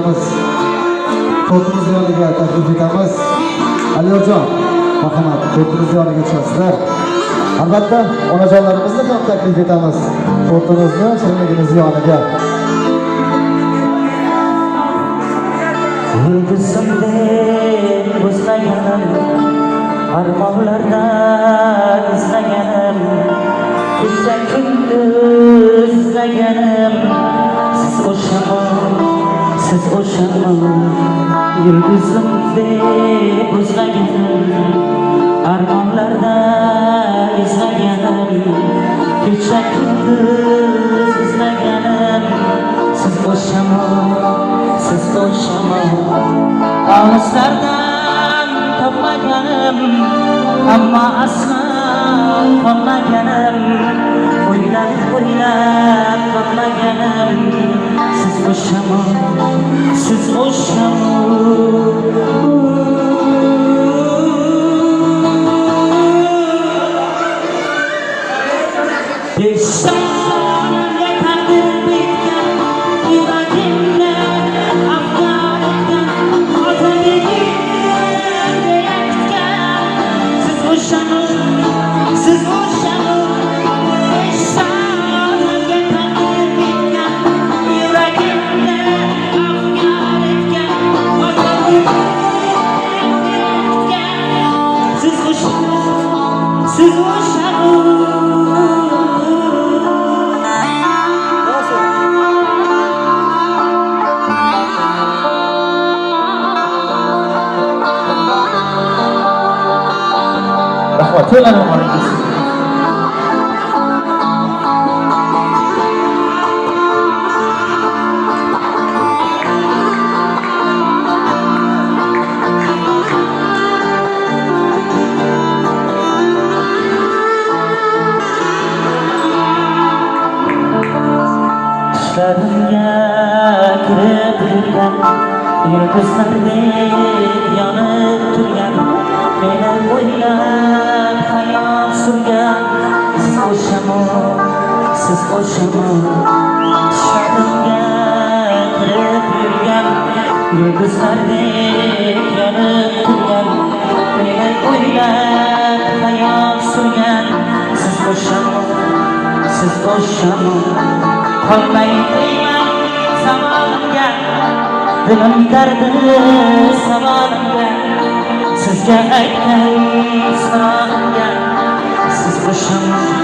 onajonimiz to'rtimiz yoniga taklif etamiz. Aliyojon, marhamat, to'rtimiz yoniga chiqasizlar. Albatta, onajonlarimizni ham taklif etamiz. To'rtimizni shirinligimiz yoniga. Yulduzimdek o'zlaganim, armonlarda izlaganim, kecha kunduz izlaganim, siz o'shamon. Yulduzimdek o'zlaganim, armonlarda izlaganim, kecha kunduz izlaganim, siz o'shamon. Olislardan topmaganim, ammo aslan topmaganim, o'ylab topmaganim, siz o'shamon. Tushlarimga kirib yurgan, yulduzlardek yonib turgan, meni o'ylab hayot surgan, siz o'shamon. Tushlarimga kirib yurgan, yulduzlardek yonib turgan, meni o'ylab hayot surgan, siz o'shamon. Qolmay deyman zamonimga, dilim dardi savolimga, sizga aytgan sirog'imga, siz o'shamon.